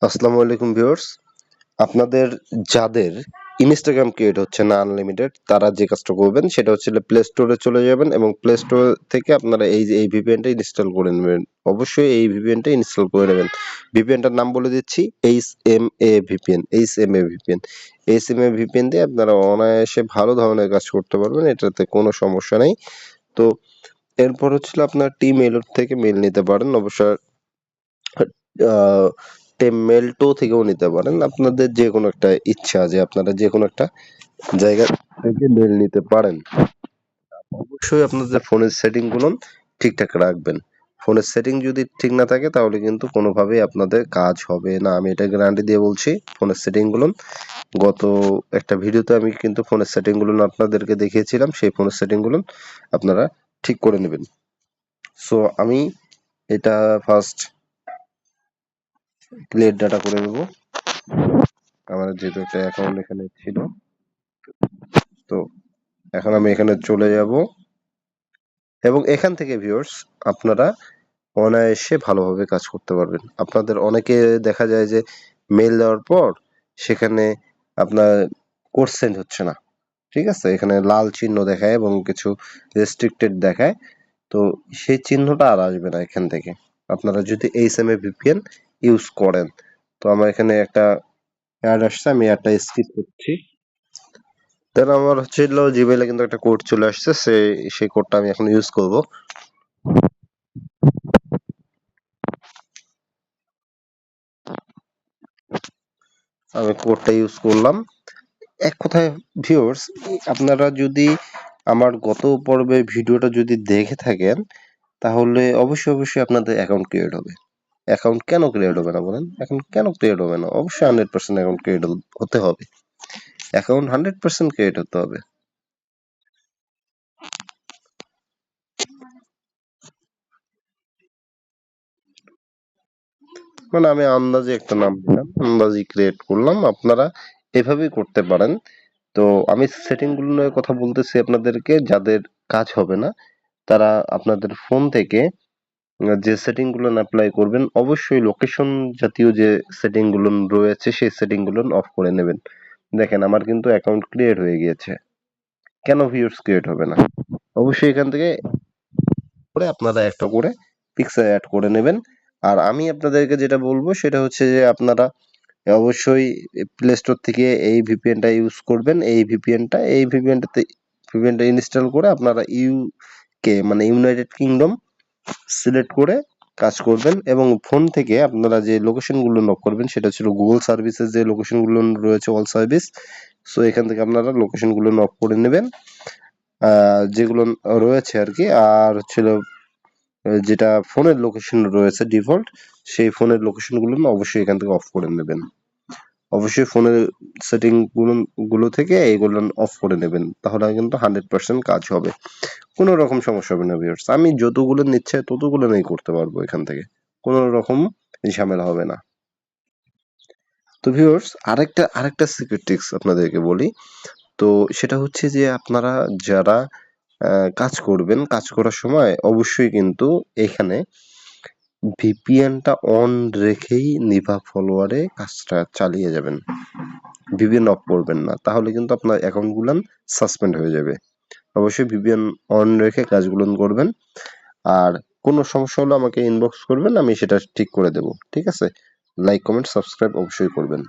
আসসালামু আলাইকুম ভিউয়ার্স। আপনাদের যাদের ইনস্টাগ্রাম ক্রিয়েট হচ্ছে না আনলিমিটেড, তারা যে কাজটা করবেন সেটা হচ্ছে প্লে স্টোরে চলে যাবেন এবং প্লে স্টোর থেকে আপনারা এই যে এই ভিপিএনটা ইনস্টল করে নেবেন। অবশ্যই এই ভিপিএনটা ইনস্টল করে নেবেন। ভিপিএনটার নাম বলে দিচ্ছি, এইচএমএ ভিপিএন। এইচএমএ ভিপিএন। এইচএমএ ভিপিএন দিয়ে আপনারা অনায়াসে ভালো ধরনের কাজ করতে পারবেন। এটাতে কোনো সমস্যা নেই। তো এরপর হচ্ছিল আপনার টিমেইল থেকে মেইল নিতে পারেন। অবশ্যই মেলটো থেকেও নিতে পারেন। আপনাদের যে কোনো একটা ইচ্ছা যে আপনারা যে কোনো একটা জায়গা থেকে মেল নিতে পারেন। অবশ্যই আপনাদের ফোনের সেটিং গুলো ঠিকঠাক রাখবেন। ফোনের সেটিং যদি ঠিক না থাকে তাহলে কিন্তু কোনোভাবেই আপনাদের কাজ হবে না। আমি এটা গ্যারান্টি দিয়ে বলছি। ফোনের সেটিং গুলো গত একটা ভিডিওতে আমি কিন্তু ফোনের সেটিং গুলো আপনাদেরকে দেখিয়েছিলাম। সেই ফোনের সেটিং গুলো আপনারা ঠিক করে নেবেন। সো আমি এটা ফার্স্ট ক্লিয়ার ডাটা করে নেব। আমার যেহেতু একটা অ্যাকাউন্ট এখানে ছিল, তো এখন আমি এখানে চলে যাব এবং এখান থেকে ভিউয়ার্স আপনারা অনায়াসে ভালোভাবে কাজ করতে পারবেন। আপনাদের অনেকে দেখা যায় যে মেইল দেওয়ার পর সেখানে আপনার কোড সেন্ড হচ্ছে না। ঠিক আছে? এখানে লাল চিহ্ন দেখায় এবং কিছু রেস্ট্রিক্টেড দেখায়। তো সেই চিহ্নটা আর আসবে না এখান থেকে। আপনারা যদি এইচএমএ ভিপিএন ইউজ করেন। তো আমার এখানে একটা অ্যাড আসছে, আমি অ্যাডটা স্কিপ করছি। দেন আমার হচ্ছিল জিমেইলে কিন্তু একটা কোড চলে আসছে, সেই কোডটা আমি এখন ইউজ করব। আমি কোডটা ইউজ করলাম। এক কথায় ভিউয়ার্স, আপনারা যদি আমার গত পর্বের ভিডিওটা যদি দেখে থাকেন তাহলে অবশ্যই আপনাদের অ্যাকাউন্ট ক্রিয়েট হবে। অ্যাকাউন্ট কেন ক্রিয়েট হবে না বলেন? অ্যাকাউন্ট কেন ক্রিয়েট হবে না? অবশ্যই 100% অ্যাকাউন্ট ক্রিয়েট হতে হবে। অ্যাকাউন্ট 100% ক্রিয়েট হতে হবে। মানে আমি আন্দাজে একটা নাম দিলাম, আন্দাজি ক্রিয়েট করলাম। আপনারা এভাবেই করতে পারেন। তো আমি সেটিং গুলো নিয়ে কথা বলতেছি আপনাদেরকে, যাদের কাজ হবে না তারা আপনাদের ফোন থেকে যে সেটিং গুলো অ্যাপ্লাই করবেন, অবশ্যই লোকেশন জাতীয় যে সেটিং গুলো রয়েছে সেই সেটিং গুলো অফ করে নেবেন। দেখেন আমার কিন্তু অ্যাকাউন্ট ক্রিয়েট হয়ে গিয়েছে। কেন ভিউয়ার্স ক্রিয়েট হবে না? অবশ্যই এখান থেকে করে আপনারা একটা করে পিক্সেল অ্যাড করে নেবেন। আর আমি আপনাদেরকে যেটা বলবো সেটা হচ্ছে যে আপনারা অবশ্যই প্লে স্টোর থেকে এই ভিপিএনটা ইউজ করবেন। এই ভিপিএনটা ইনস্টল করে আপনারা ইউকে মানে ইউনাইটেড কিংডম সিলেক্ট করে কাজ করবেন এবং ফোন থেকে আপনারা যে লোকেশনগুলো নক করবেন সেটা ছিল গুগল সার্ভিসের যে লোকেশনগুলো রয়েছে, অল সার্ভিস। সো এখান থেকে আপনারা লোকেশনগুলো নক করে নেবেন যেগুলো রয়েছে আর কি। আর হচ্ছিল যেটা ফোনের লোকেশন রয়েছে ডিফল্ট, সেই ফোনের লোকেশনগুলো অবশ্যই এখান থেকে অফ করে নেবেন। অবশ্যই ফোনের সেটিং গুলো থেকে এইগুলো অফ করে নেবেন, তাহলে কিন্তু 100% কাজ হবে। কোনো রকম সমস্যা হবে না ভিউয়ার্স। আমি যতগুলো নিচ্ছে ততগুলো নেই করতে পারবো এখান থেকে, কোনো রকম ঝামেলা হবে না। তো ভিউয়ার্স, আরেকটা সিক্রেট টিপস আপনাদেরকে বলি। তো সেটা হচ্ছে যে আপনারা যারা কাজ করবেন, কাজ করার সময় অবশ্যই কিন্তু এখানে ভিপিএনটা অন রেখেই নিভা ফলোয়ারে কাজটা চালিয়ে যাবেন। ভিপিএন অফ করবেন না, তাহলে কিন্তু আপনার অ্যাকাউন্ট গুলান সাসপেন্ড হয়ে যাবে। অবশ্যই ভিপিএন অন রেখে কাজগুলো করবেন। আর কোনো সমস্যা হলে আমাকে ইনবক্স করবেন, আমি সেটা ঠিক করে দেব। ঠিক আছে? লাইক, কমেন্ট, সাবস্ক্রাইব অবশ্যই করবেন।